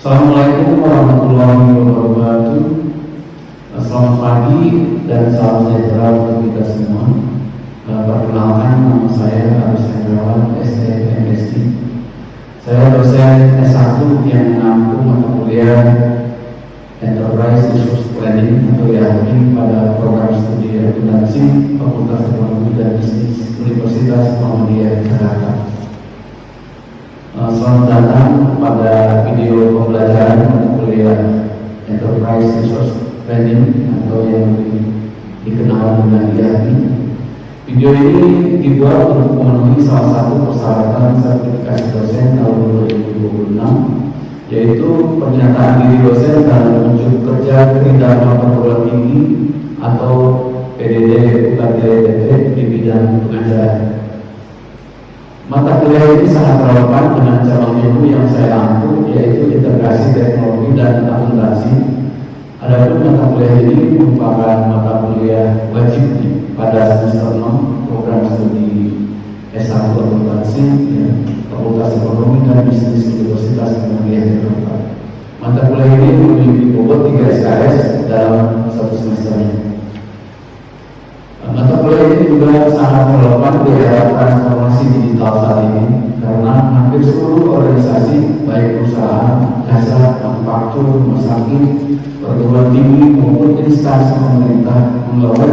Assalamualaikum warahmatullahi wabarakatuh. Selamat pagi dan salam sejahtera untuk kita semua. Perkenalkan, nama saya Agus Hendrawan, STMSI. Saya dosen S1 yang mengampu mata kuliah Enterprise Resource Planning atau ERP pada program studi akuntansi Fakultas Ekonomi dan Bisnis Universitas Muhammadiyah Jakarta. Selamat datang pada video pembelajaran mata kuliah Enterprise Resource Planning atau yang dikenal dengan ERP. Video ini dibuat untuk memenuhi salah satu persyaratan sertifikasi dosen tahun 2026, yaitu pernyataan diri dosen dalam wujud kerja Tridharma Perguruan Tinggi atau PDD UKT di bidang pengajaran. Mata kuliah ini sangat relevan dengan cabang ilmu yang saya ampu, yaitu integrasi teknologi dan akuntansi. Adapun mata kuliah ini merupakan mata kuliah wajib pada semester 6 program studi S1 akuntansi Fakultas Ekonomi dan Bisnis Universitas Muhammadiyah Jakarta. Mata kuliah ini memiliki bobot 3 SKS dalam satu semesternya. Mata kuliah ini juga sangat relevan di era transformasi digital saat ini, karena hampir seluruh organisasi, baik perusahaan, jasa, manufaktur, rumah sakit, perguruan tinggi maupun instansi pemerintah mengelola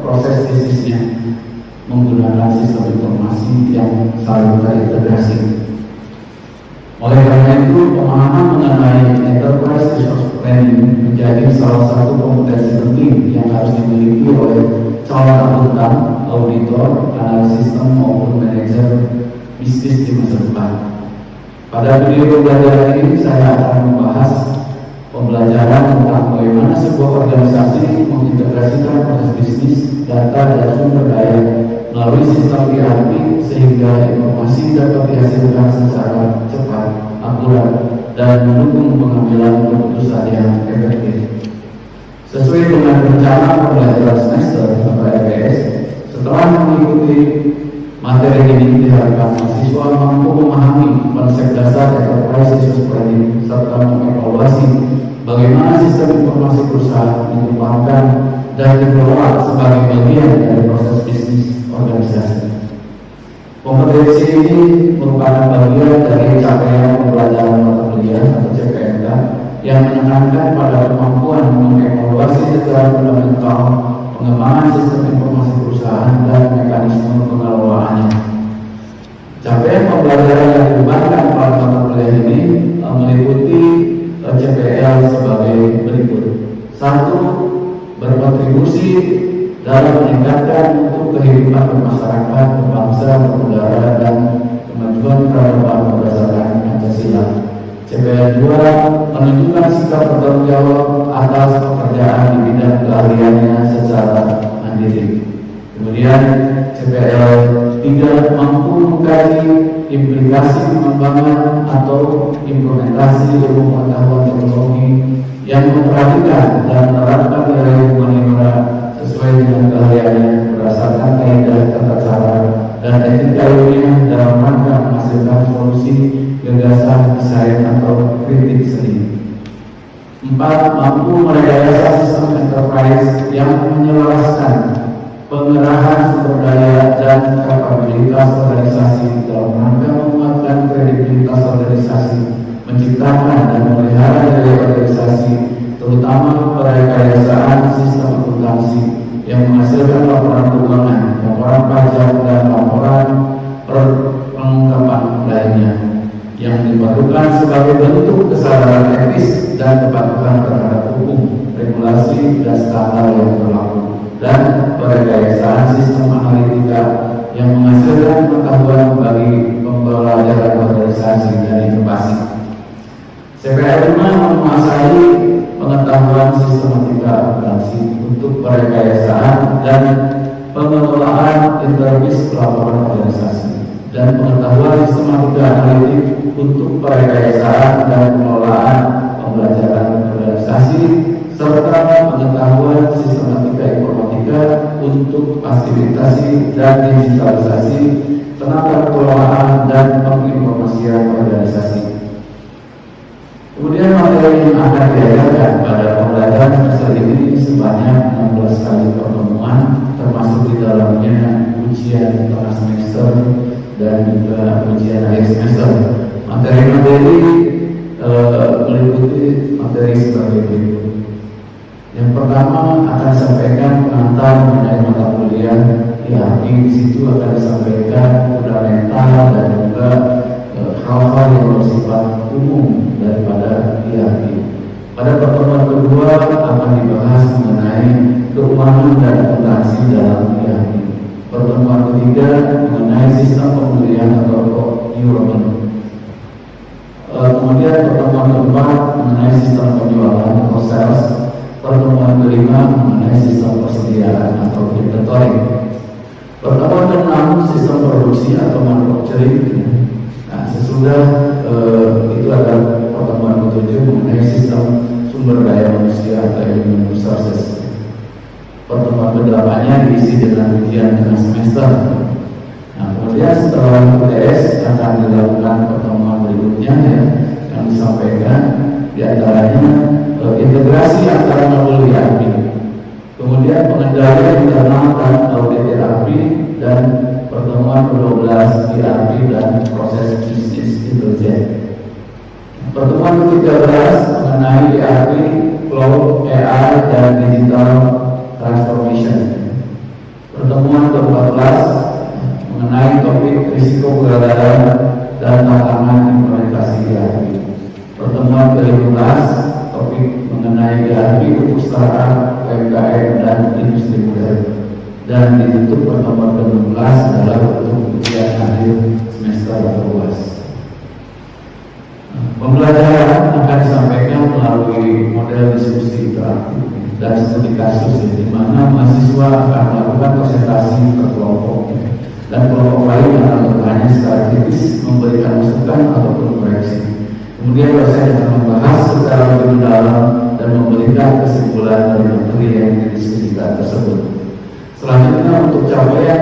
proses bisnisnya menggunakan sistem informasi yang saling terintegrasi. Oleh karena itu, pemahaman mengenai Enterprise Resource Planning menjadi salah satu kompetensi penting yang harus dimiliki oleh calon akuntan, auditor, analis sistem maupun manajer bisnis di masa depan. Pada video pembelajaran ini saya akan membahas pembelajaran tentang bagaimana sebuah organisasi mengintegrasikan proses bisnis, data, dan sumber daya melalui sistem ERP sehingga informasi dapat dihasilkan secara cepat, akurat, dan mendukung pengambilan keputusan yang efektif. Sesuai dengan rencana pembelajaran semester atau RPS, setelah mengikuti materi ini diharapkan mahasiswa mampu memahami konsep dasar Enterprise Resource Planning serta mengevaluasi bagaimana sistem informasi perusahaan dikembangkan dan dikelola sebagai bagian dari proses bisnis organisasi. Kompetensi ini merupakan bagian dari capaian pembelajaran mata kuliah atau CPMK yang menekankan pada kemampuan mengevaluasi secara fundamental pengembangan sistem informasi perusahaan dan mekanisme pengelolaannya. Capaian pembelajaran yang dibebankan pada mata kuliah ini meliputi CPL sebagai berikut. 1. Berkontribusi dalam meningkatkan mutu kehidupan bermasyarakat, berbangsa, bernegara, dan kemajuan peradaban berdasarkan Pancasila. CPL 2. Menunjukkan sikap bertanggung jawab atas pekerjaan di bidang keahliannya secara mandiri. Kemudian CPL 3. Mampu mengkaji implikasi pengembangan atau implementasi ilmu pengetahuan teknologi yang memperhatikan dan menerapkan nilai humaniora sesuai dengan keahliannya berdasarkan kaidah tata cara dan etika ilmiah dalam rangka menghasilkan solusi gagasan desain atau kritik seni. 4. Mampu merekayasa sistem enterprise yang menyelaraskan pengerahan sumber daya dan kapabilitas organisasi dalam rangka menguatkan kredibilitas organisasi, menciptakan dan memelihara nilai organisasi, terutama perekayasaan sistem akuntansi yang menghasilkan laporan keuangan, laporan pajak, dan laporan pengungkapan lainnya yang diperlukan sebagai bentuk kesadaran etis dan kepatuhan terhadap hukum, regulasi, dan standar yang berlaku, dan perekayasaan sistem analitika yang menghasilkan pengetahuan bagi pembelajaran organisasi dan inovasi. CPL 5 menguasai pengetahuan sistematika akuntansi untuk perekayasaan dan pengelolaan interbis pelaporan organisasi, dan pengetahuan sistematika analitik untuk perekayasaan dan pengelolaan pembelajaran organisasi, serta pengetahuan sistematika informatika untuk fasilitasi dan digitalisasi tenaga kelolaan dan penginformasian organisasi. Kemudian materi yang akan diajarkan pada pembelajaran semester ini sebanyak 16 kali pertemuan, termasuk di dalamnya ujian tengah semester dan juga ujian akhir semester. Materi-materi meliputi materi sebagai berikut. Yang pertama akan disampaikan pengantar mengenai mata kuliah IAP. Di situ akan disampaikan fundamental dan juga hal-hal yang bersifat umum daripada IAP. Pada pertemuan kedua akan dibahas mengenai keuangan dan akuntansi dalam IAP. Pertemuan ketiga mengenai sistem pembelian atau procurement. Kemudian pertemuan keempat mengenai sistem penjualan atau sales. Pertemuan kelima mengenai sistem persediaan atau inventory. Pertemuan keenam sistem produksi atau manufacturing. Nah, sesudah itu ada pertemuan ketujuh mengenai sistem sumber daya manusia atau human resources. Pertemuan ke-8-nya diisi dengan ujian tengah semester. Nah, kemudian setelah UTS akan dilakukan pertemuan berikutnya yang disampaikan diantaranya integrasi antara modul IAP, kemudian pengendalian internal dan audit IAP, dan pertemuan ke-12 IAP dan proses bisnis intelijen. Pertemuan ke-13 mengenai IAP, cloud, AI, dan digital transformation. Pertemuan ke-14 mengenai topik risiko kegagalan dan tantangan implementasi IAP. Pertemuan ke-15 topik mengenai IAP untuk startup, UMKM, dan industri muda. Dan ditutup pertemuan ke-16 adalah untuk ujian akhir semester atau UAS. Pembelajaran akan disampaikan melalui model diskusi interaktif dan studi kasus, di mana mahasiswa akan melakukan presentasi per kelompok, dan kelompok lain akan bertanya secara kritis, memberikan masukan ataupun koreksi. Kemudian dosen akan membahas secara lebih mendalam dan memberikan kesimpulan dari materi yang didiskusikan tersebut. Selanjutnya untuk capaian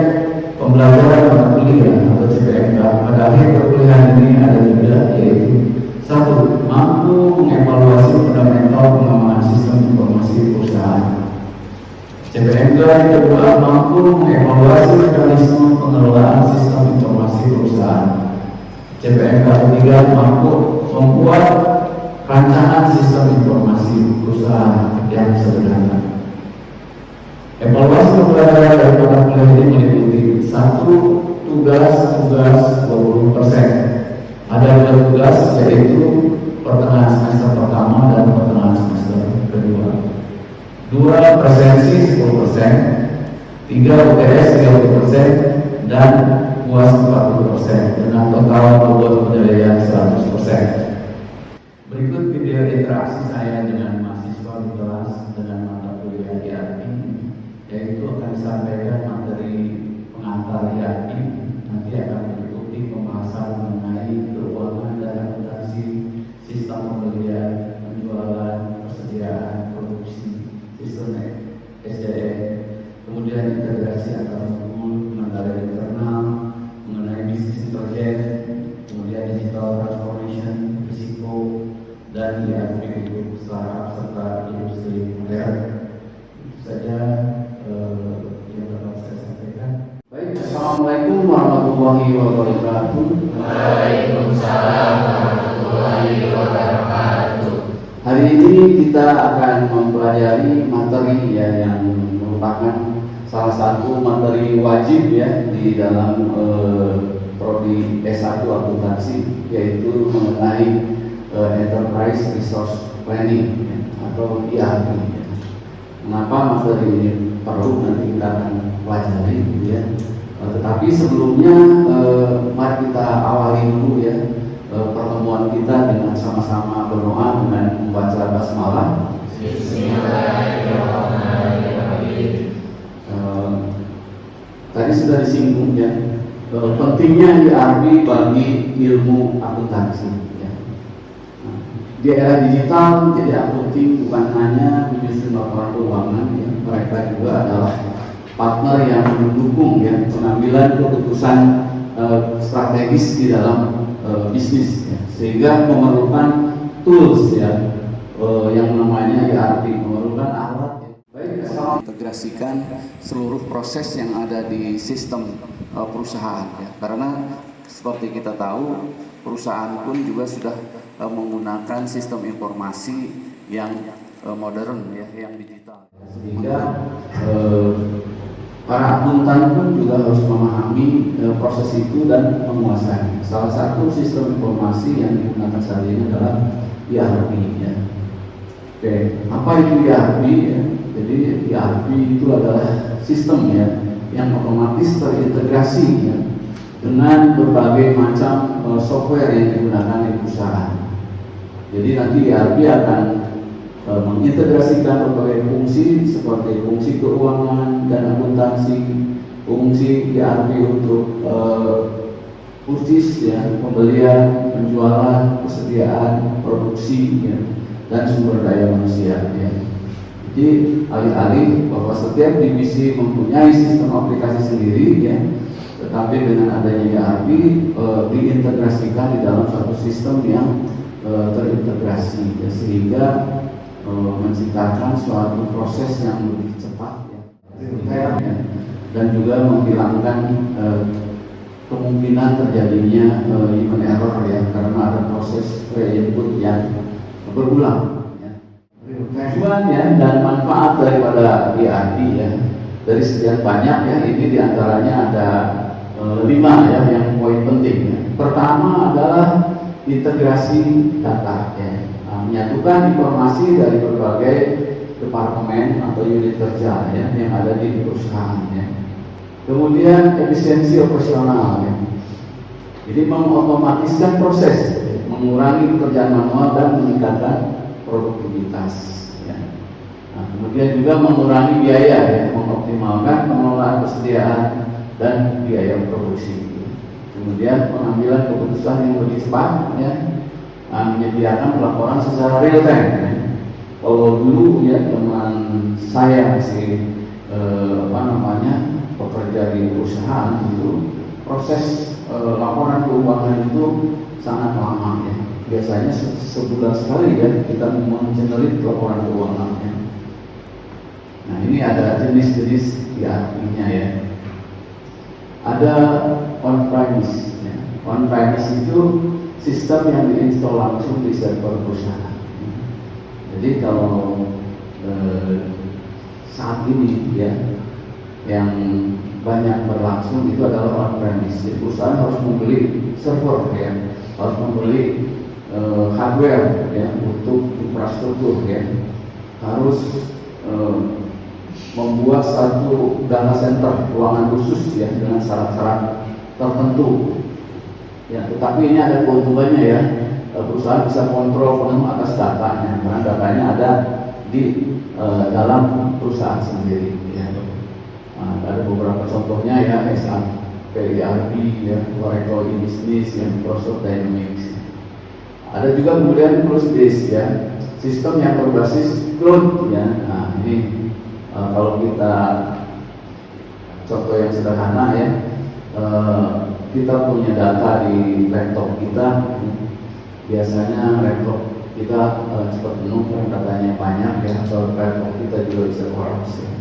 pembelajaran mata kuliah atau CPMK pada akhir perkuliahan ini ada juga, yaitu 1. Mampu mengevaluasi fundamental pengembangan sistem informasi perusahaan. CPMK yang kedua, mampu mengevaluasi mekanisme pengelolaan sistem informasi perusahaan. CPMK ketiga, mampu membuat rancangan sistem informasi perusahaan yang sederhana. Evaluasi pembelajaran dari mata kuliah ini meliputi 1. Tugas 20%. Ada 2 tugas, yaitu pertengahan semester pertama dan pertengahan semester kedua. 2 presensi 10%, 3 UTS 30%, dan UAS 40%, dengan total bobot penilaian 100%. Berikut video interaksi saya dengan mahasiswa di kelas dengan mata kuliah IAP, yaitu akan disampaikan materi pengantar IAP. Nanti akan mengikuti pembahasan mengenai keuangan dan akuntansi, sistem pembelian, penjualan, persediaan, produksi, sistem SDM, kemudian integrasi antar modul, pengendalian internal, mengenai bisnis intelijen, kemudian digital transformation, risiko, dan IAP untuk startup serta industri modern. Itu saja yang dapat saya sampaikan. Baik, assalamualaikum warahmatullahi wabarakatuh. Waalaikumsalam warahmatullahi wabarakatuh. Hari ini kita akan mempelajari materi yang merupakan salah satu materi wajib di dalam prodi S1 akuntansi, yaitu mengenai Enterprise Resource Planning atau IAP. Kenapa materi ini perlu, nanti kita akan pelajari tetapi sebelumnya mari kita awali dulu pertemuan kita dengan sama-sama berdoa dengan membaca basmalah. Bismillahirrahmanirrahim. Tadi sudah disinggung pentingnya IAP bagi ilmu akuntansi. Di era digital, jadi accounting bukan hanya bisnis laporan keuangan, mereka juga adalah partner yang mendukung pengambilan keputusan strategis di dalam bisnis, sehingga memerlukan tools ya, yang namanya ERP, memerlukan alat. Baik, integrasikan seluruh proses yang ada di sistem perusahaan ya. Karena seperti kita tahu, perusahaan pun juga sudah menggunakan sistem informasi yang modern ya, yang digital. Sehingga para akuntan pun juga harus memahami proses itu dan menguasai. Salah satu sistem informasi yang digunakan saat ini adalah ERP ya. Oke, apa itu ERP ya? Jadi ERP itu adalah sistem ya yang otomatis terintegrasi ya dengan berbagai macam software yang digunakan di perusahaan. Jadi nanti ERP akan mengintegrasikan berbagai fungsi seperti fungsi keuangan dan akuntansi, fungsi ERP untuk purchase ya, pembelian, penjualan, persediaan, produksi ya, dan sumber daya manusia ya. Jadi alih-alih bahwa setiap divisi mempunyai sistem aplikasi sendiri ya, tetapi dengan adanya ERP diintegrasikan di dalam satu sistem yang terintegrasi ya, sehingga menciptakan suatu proses yang lebih cepat ya, dan juga menghilangkan kemungkinan terjadinya human error ya, karena ada proses pre-input yang berulang ya. Tujuan ya dan manfaat daripada ERP ya, dari sekian banyak ya, ini diantaranya ada 5 ya yang poin penting ya. Pertama adalah integrasi data ya, menyatukan informasi dari berbagai departemen atau unit kerja ya, yang ada di perusahaan ya. Kemudian efisiensi operasional ya. Jadi mengotomatiskan proses, mengurangi pekerjaan manual dan meningkatkan produktivitas ya. Nah, kemudian juga mengurangi biaya ya, mengoptimalkan pengelolaan persediaan dan biaya produksi. Kemudian pengambilan keputusan yang lebih cepat ya, menyediakan pelaporan secara real time ya. Kalau dulu ya teman saya masih bekerja di perusahaan itu, proses laporan keuangan itu sangat lama ya. Biasanya sebulan sekali ya kita mengenerate laporan keuangan ya. Nah, ini ada jenis-jenis ERP-nya ya. Ada on-premise ya. On-premise itu sistem yang diinstal langsung di server perusahaan. Jadi kalau saat ini ya yang banyak berlangsung itu adalah on-premise. Jadi perusahaan harus membeli server ya, harus membeli hardware ya untuk infrastruktur ya, harus membuat satu data center, ruangan khusus ya dengan syarat-syarat tertentu. Ya, tetapi ini ada keuntungannya ya, perusahaan bisa kontrol penuh atas datanya, karena datanya ada di dalam perusahaan sendiri. Ya. Nah, ada beberapa contohnya ya, SAP ERP ya, Oracle e-Business, ya, Microsoft Dynamics. Ada juga kemudian cloud-based ya, sistem yang berbasis cloud ya. Nah, ini kalau kita contoh yang sederhana ya, kita punya data di laptop kita, biasanya laptop kita cepat penuh karena datanya banyak ya, atau laptop kita juga bisa kolaps ya.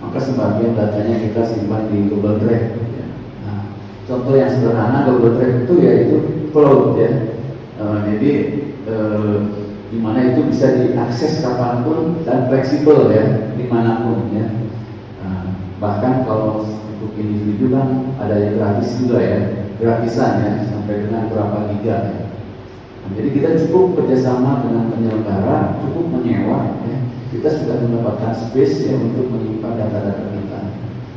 Maka sebagian datanya kita simpan di Google Drive ya. Nah, contoh yang sederhana Google Drive itu yaitu cloud ya. Jadi di mana itu bisa diakses kapanpun dan fleksibel ya, dimanapun ya. Nah, bahkan kalau untuk individu kan ada yang gratis juga ya, gratisan ya, sampai dengan berapa giga ya. Nah, jadi kita cukup kerjasama dengan penyelenggara, cukup menyewa ya. Kita sudah mendapatkan space ya untuk menyimpan data-data kita.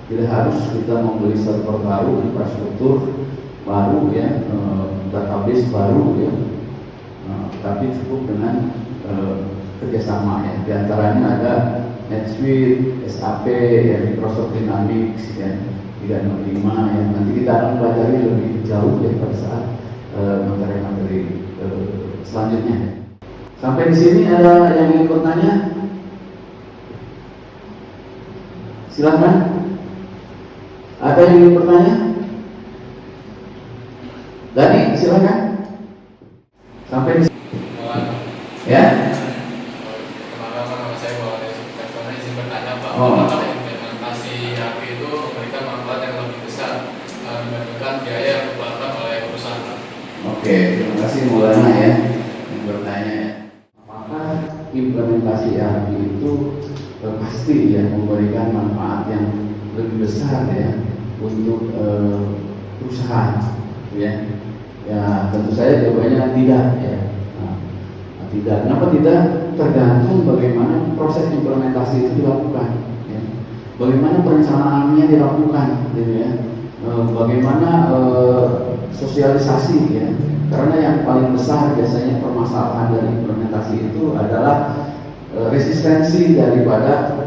Tidak harus kita membeli server baru, infrastruktur baru ya, database baru ya. Tapi cukup dengan kerjasama ya. Di antaranya ada NetSuite, SAP, ya, Microsoft Dynamics ya, 365 ya. Nanti kita akan pelajari lebih jauh ya pada saat materi-materi selanjutnya. Sampai di sini ada yang ingin bertanya? Silakan. Ada yang ingin bertanya? Dani, silakan. Sampai di sini. Oke, terima kasih Maulana ya yang bertanya ya. Apakah implementasi ERP itu pasti ya memberikan manfaat yang lebih besar ya untuk perusahaan ya? Ya tentu saja jawabannya tidak ya. Tidak. Kenapa tidak? Tergantung bagaimana proses implementasi itu dilakukan. Ya. Bagaimana perencanaannya dilakukan, gitu ya. Bagaimana sosialisasi ya. Karena yang paling besar biasanya permasalahan dari implementasi itu adalah resistensi daripada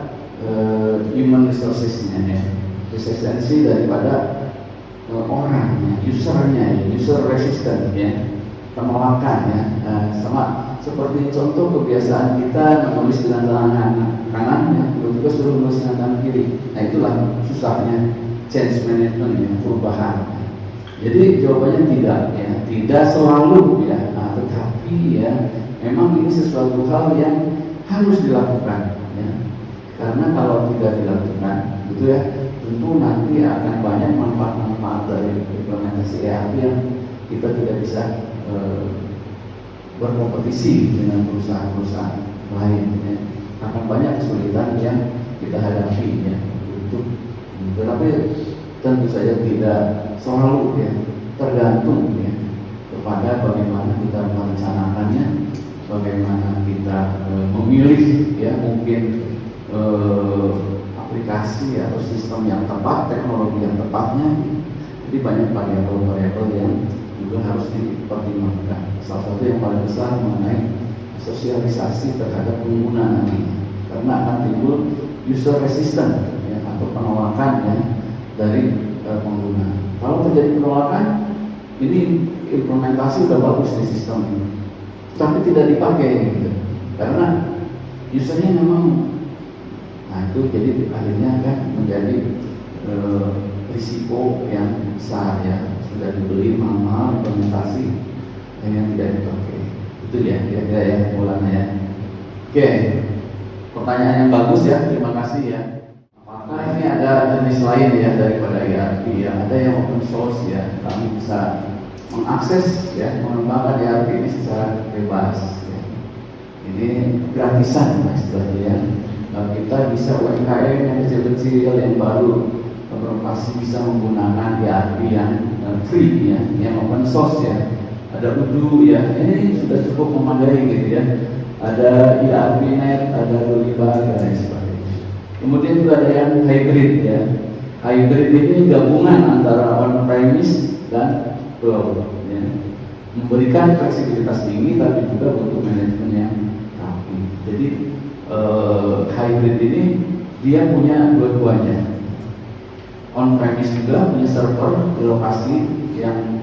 human resources-nya ya. Resistensi daripada orang, ya, usernya, user resistant ya. Penolakan ya, sama seperti contoh kebiasaan kita menulis dengan tangan kanan, ya, tiba-tiba suruh menulis dengan tangan kiri. Nah itulah susahnya change management ya, perubahan. Jadi jawabannya tidak ya, tidak selalu ya, tetapi ya memang ini sesuatu hal yang harus dilakukan ya. Karena kalau tidak dilakukan, gitu ya, tentu nanti akan banyak manfaat-manfaat dari implementasi ERP yang kita tidak bisa berkompetisi dengan perusahaan-perusahaan lain ya. Akan banyak kesulitan yang kita hadapi ya untuk, tetapi tentu saja tidak selalu ya, tergantung ya kepada bagaimana kita merencanakannya, bagaimana kita memilih ya mungkin aplikasi atau sistem yang tepat, teknologi yang tepatnya. Jadi banyak variabel-variabel yang juga harus dipertimbangkan. Salah satu yang paling besar mengenai sosialisasi terhadap pengguna nanti, karena akan timbul user resistance ya, atau penolakan ya, dari pengguna. Kalau terjadi penolakan, ini implementasi sudah bagus di sistem ini, tapi tidak dipakai gitu. Karena usernya memang, nah itu jadi akhirnya kan menjadi risiko yang besar ya. Sudah dibeli mahal implementasi yang tidak dipakai. Itu ya kira-kira ya Maulana ya. Oke, pertanyaan yang bagus ya, terima kasih ya. Apakah ini ada jenis lain ya daripada ERP ya? Ada yang open source ya, kami bisa mengakses ya, mengembangkan ERP ini secara bebas ya. Ini gratisan istilahnya ya. Kita bisa UMKM yang kecil-kecil yang baru pasti bisa menggunakan ERP yang free ya, yang open source ya. Ada Udo ya, ini sudah cukup memadai gitu ya. Ada ERP-net, ada Dolibar dan lain sebagainya. Kemudian juga ada yang hybrid ya. Hybrid ini gabungan antara on-premise dan cloud ya. Memberikan fleksibilitas tinggi tapi juga butuh manajemen yang rapi. Jadi hybrid ini dia punya dua-duanya. On-premise juga punya server di lokasi yang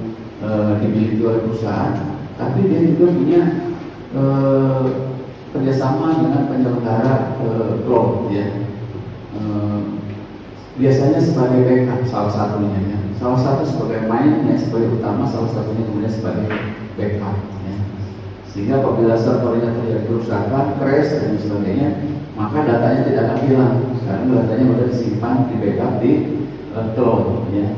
dimiliki oleh perusahaan, tapi dia juga punya kerjasama dengan penyelenggara cloud ya. Biasanya sebagai backup salah satunya ya. Salah satu sebagai main ya, sebagai utama, salah satunya kemudian sebagai backup ya. Sehingga apabila servernya terjadi kerusakan, crash dan sebagainya, maka datanya tidak akan hilang karena datanya sudah disimpan di backup di cloud ya.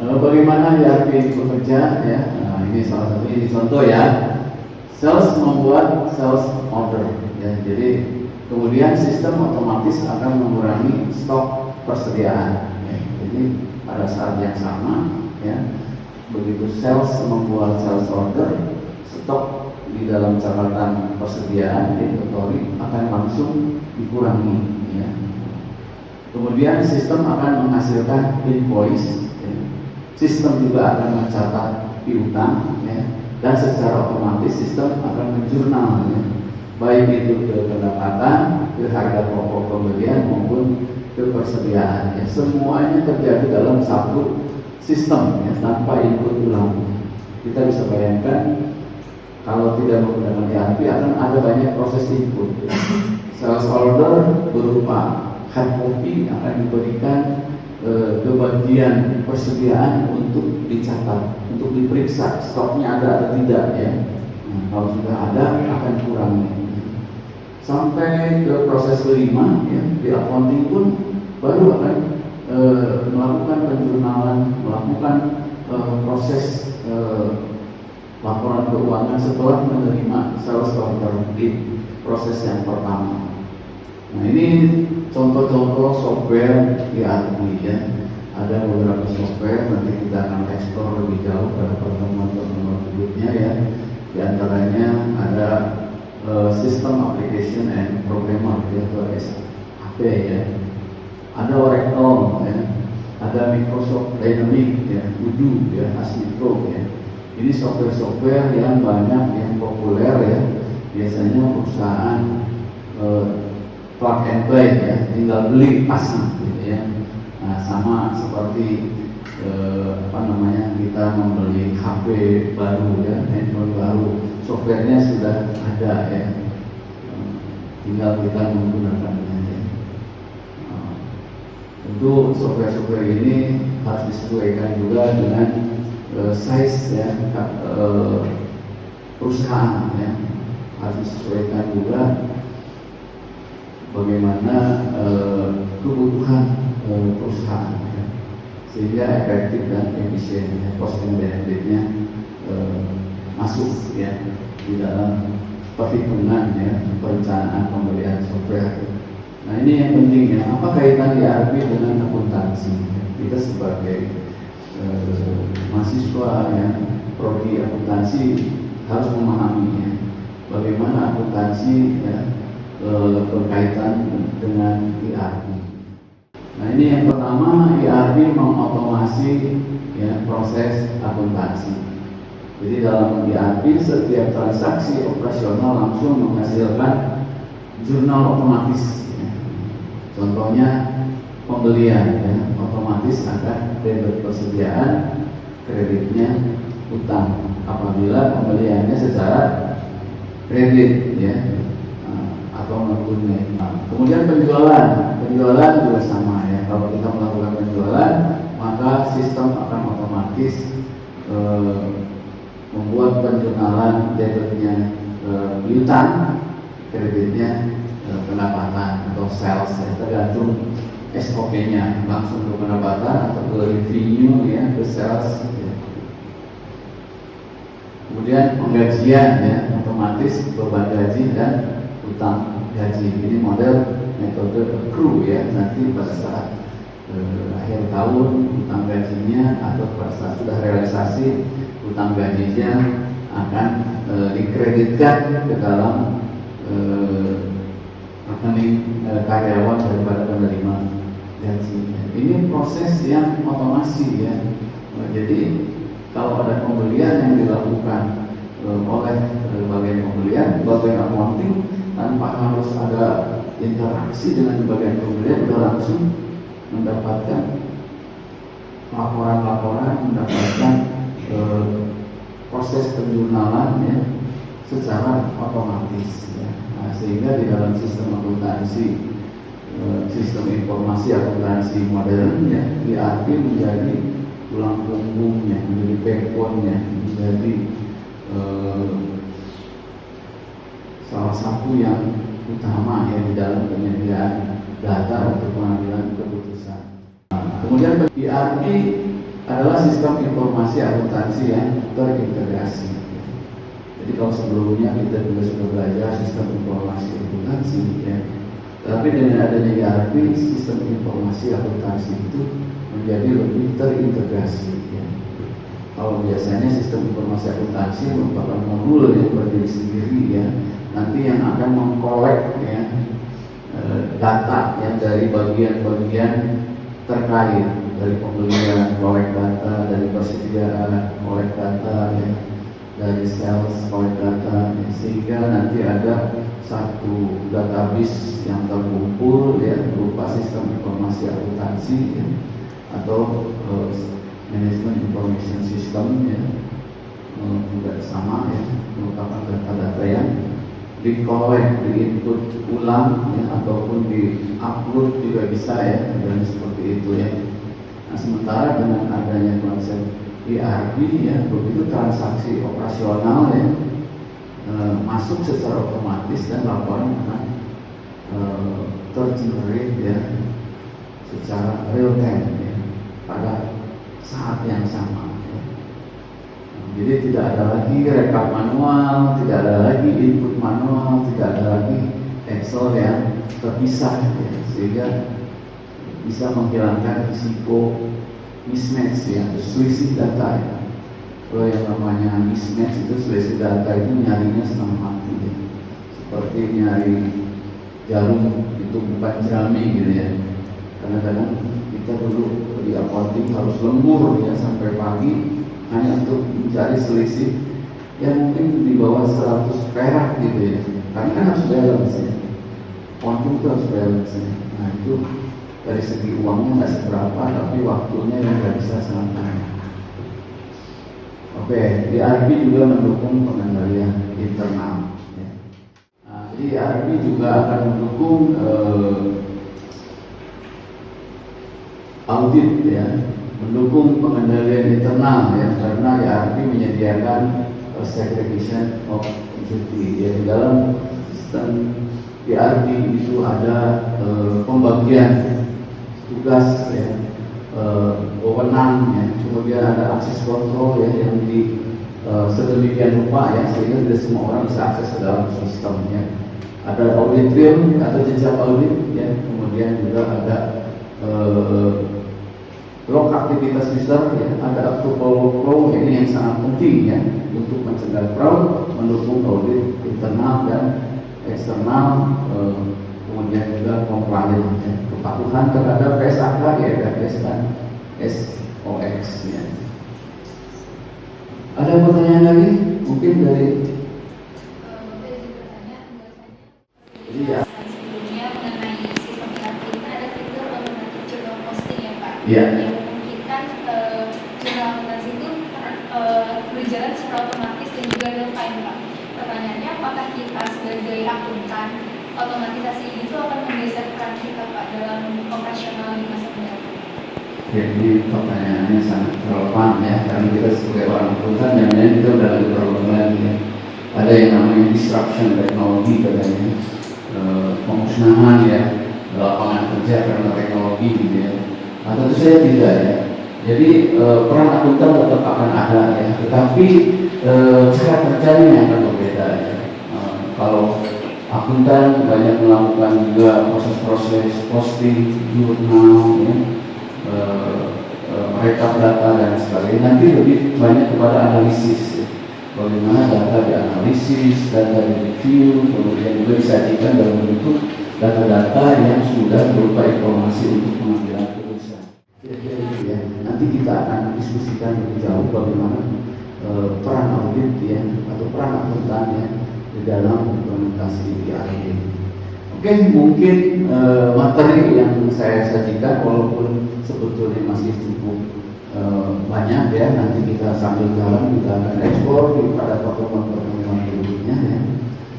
Bagaimana ERP bekerja ya? Nah, ini salah satu ini contoh ya. Sales membuat sales order ya. Jadi kemudian sistem otomatis akan mengurangi stok persediaan ya. Jadi pada saat yang sama ya, begitu sales membuat sales order, stok di dalam catatan persediaan inventory akan langsung dikurangi ya. Kemudian sistem akan menghasilkan invoice ya. Sistem juga akan mencatat piutang ya. Dan secara otomatis sistem akan menjurnal ya. Baik itu ke pendapatan, ke harga pokok pembelian maupun ke persediaan ya. Semuanya terjadi dalam satu sistem ya, tanpa input ulang. Kita bisa bayangkan kalau tidak menggunakan ERP akan ada banyak proses input ya. Sales order berupa hard copy akan diberikan ke bagian persediaan untuk dicatat, untuk diperiksa stoknya ada atau tidak ya. Nah, kalau sudah ada akan kurangi. Sampai ke proses kelima ya, di accounting pun baru akan melakukan penjurnalan, melakukan proses laporan keuangan setelah menerima sales order di proses yang pertama. Nah, ini contoh-contoh software ERP ya. Ada beberapa software, nanti kita akan explore lebih jauh pada pertemuan-pertemuan berikutnya ya. Di antaranya ada System Application and Programmer atau SAP ya. Ada Oracle ya. Ada Microsoft Dynamics ya, Odoo ya, Asmito ya. Ini software-software yang banyak yang populer ya. Biasanya perusahaan plug and play ya, tinggal beli pasang gitu ya. Nah, sama seperti kita membeli HP baru ya, handphone baru, softwarenya sudah ada ya, tinggal kita menggunakannya ya. Tentu software-software ini harus disesuaikan juga dengan size ya, perusahaan ya, harus disesuaikan juga bagaimana kebutuhan perusahaan ya, sehingga efektif dan efisien ya, cost and benefitnya masuk ya di dalam perhitungan ya, perencanaan pembelian software. Nah, ini yang penting ya, apa kaitan ERP dengan akuntansi ya? Kita sebagai mahasiswa ya, prodi akuntansi harus memahami ya, bagaimana akuntansi ya berkaitan dengan ERP. Nah, ini yang pertama, ERP mengotomasi ya, proses akuntansi. Jadi dalam ERP setiap transaksi operasional langsung menghasilkan jurnal otomatis. Ya. Contohnya pembelian ya, otomatis ada debit persediaan, kreditnya utang. Apabila pembeliannya secara kredit ya, atau non tunai. Kemudian penjualan juga sama ya. Kalau kita melakukan penjualan, maka sistem akan otomatis membuat penjualan debitnya piutang, kreditnya pendapatan atau sales ya, tergantung SOP-nya, langsung ke pendapatan atau ke revenue ya, ke sales ya. Kemudian penggajian ya, otomatis beban gaji dan utang gaji. Ini model metode accrue ya, nanti pada saat akhir tahun utang gajinya atau pada saat sudah realisasi utang gajinya akan dikreditkan ke dalam rekening karyawan daripada penerima gaji. Ini proses yang otomasi ya. Jadi kalau ada pembelian yang dilakukan oleh bagian pembelian, bagian accounting, tanpa harus ada interaksi dengan bagian pembelian, sudah langsung mendapatkan laporan-laporan, mendapatkan proses penjurnalan ya, secara otomatis ya. Nah, sehingga di dalam sistem akuntansi, sistem informasi akuntansi modern ya, ERP menjadi tulang punggungnya, menjadi backbone-nya, menjadi salah satu yang utama ya di dalam penyediaan data untuk pengambilan keputusan. Kemudian ERP adalah sistem informasi akuntansi yang terintegrasi. Jadi kalau sebelumnya kita juga sudah belajar sistem informasi akuntansi ya, tapi dengan adanya ERP, sistem informasi akuntansi itu menjadi lebih terintegrasi ya. Kalau biasanya sistem informasi akuntansi merupakan modul yang berdiri sendiri ya, nanti yang akan mengkolek ya, data yang dari bagian-bagian terkait, dari pembelian kolek data, dari persediaan kolek data ya, dari sales kolek data ya, sehingga nanti ada satu database yang terkumpul ya, berupa sistem informasi akuntansi ya, atau management information system ya, juga sama ya, merupakan data-data yang dikolek, diinput ulang ya, ataupun di-upload juga bisa ya, dan seperti itu ya. Nah, sementara dengan adanya konsep ERP ya, begitu transaksi operasional ya, masuk secara otomatis dan laporan akan tergenerate ya, secara real time ya, pada saat yang sama ya. Jadi tidak ada lagi rekap manual, tidak ada lagi input manual, tidak ada lagi Excel yang terpisah, ya, sehingga bisa menghilangkan risiko mismatch, ya, selisih data. Ya. Kalau yang namanya mismatch itu selisih data itu nyarinya setengah mati, ya. Seperti nyari jarum itu bukan jerami gitu ya. Kadang-kadang kita dulu di apotek harus lembur ya sampai pagi hanya untuk mencari selisih yang mungkin di bawah 100 perak gitu ya. Karena kan harus balance ya. Quantum itu harus balance ya. Nah itu dari segi uangnya nggak seberapa, tapi waktunya yang nggak bisa sampai. Oke, DRB juga mendukung pengendalian internal. Ya. Nah, jadi DRB juga akan mendukung audit ya, mendukung pengendalian internal ya, karena DRB menyediakan segregation of duty ya. Di dalam sistem DRB itu ada pembagian tugas ya, wewenang ya, kemudian ada akses kontrol ya yang di sedemikian rupa ya sehingga tidak semua orang bisa akses ke dalam sistemnya. Ada audit trail atau jejak audit ya, kemudian juga ada log aktivitas user ya, ada approval workflow ini yang sangat penting ya untuk mencegah fraud, mendukung audit internal dan eksternal, kemudian juga compliance ya, kepatuhan terhadap PSAK ya, PS dan SOX ya. Ada pertanyaan lagi? Mungkin dari sebelumnya mengenai sistem ERP ini ada fitur otomatis jurnal posting ya Pak, ya. yang memungkinkan jurnal akuntansi itu berjalan secara otomatis dan juga real time Pak. Pertanyaannya, apakah kita sebagai akuntan otomatisasi itu akan menggeser peran kita Pak dalam operasional di masa mendatang? Jadi pertanyaannya sangat relevan ya, karena kita sebagai orang akuntan yang kita udah lagi problem lagi ya. Ada yang namanya disruption teknologi katanya, pemusnahan ya lapangan kerja karena teknologi gitu ya. Nah, tentu saja tidak ya. Jadi peran akuntan tetap akan ada ya, tetapi cara kerjanya yang akan berbeda ya. Kalau akuntan banyak melakukan juga proses-proses posting jurnal ya, rekap data dan sebagainya. Nanti lebih banyak kepada analisis ya. Bagaimana data dianalisis, data direview, kemudian juga disajikan dalam bentuk data-data yang sudah berupa informasi untuk pengambilan keputusan. Ya, nanti kita akan diskusikan lebih jauh bagaimana peran audit ya atau peran akuntan ya di dalam implementasi DRB. Oke, mungkin materi yang saya sajikan walaupun sebetulnya masih cukup banyak ya, nanti kita sambil jalan kita akan eksplor pada pertemuan-pertemuan berikutnya ya.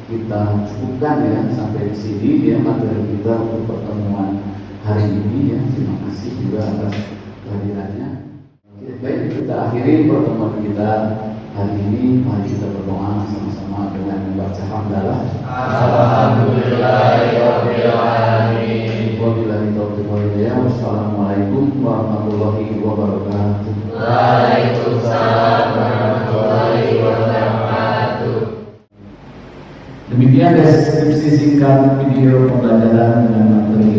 Kita cukupkan ya sampai di sini ya materi kita untuk pertemuan hari ini ya. Terima kasih juga atas kehadirannya. Baik, kita akhiri pertemuan kita hari ini. Mari kita berdoa sama-sama dengan membaca hamdalah. Alhamdulillahirabbil alamin. Wabillahi taufiq wal hidayah. Wassalamualaikum warahmatullahi wabarakatuh. Waalaikumsalam warahmatullahi wabarakatuh. Demikian deskripsi singkat video pembelajaran dengan materi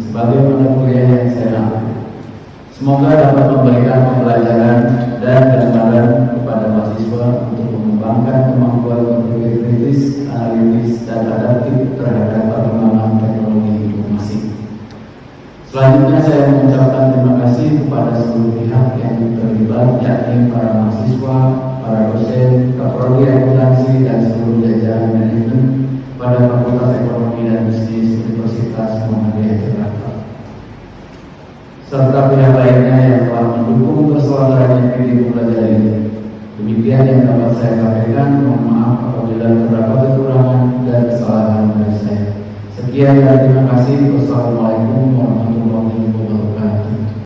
sebagai mata kuliah yang saya ambil. Semoga dapat memberikan pembelajaran dan gambaran kepada mahasiswa untuk mengembangkan kemampuan berpikir kritis, analitis, dan adaptif terhadap perkembangan teknologi informasi. Selanjutnya saya mengucapkan terima kasih kepada seluruh pihak yang terlibat, yakni para mahasiswa, para dosen, kaprodi akuntansi, dan seluruh jajaran manajemen pada Fakultas Ekonomi dan Bisnis Universitas Muhammadiyah Jakarta, serta pihak lainnya yang telah mendukung keselamatannya video pembelajaran ini. Demikian yang dapat saya sampaikan. Mohon maaf apabila terdapat kekurangan dan kesalahan dari saya. Sekian dan terima kasih. Wassalamualaikum warahmatullahi wabarakatuh.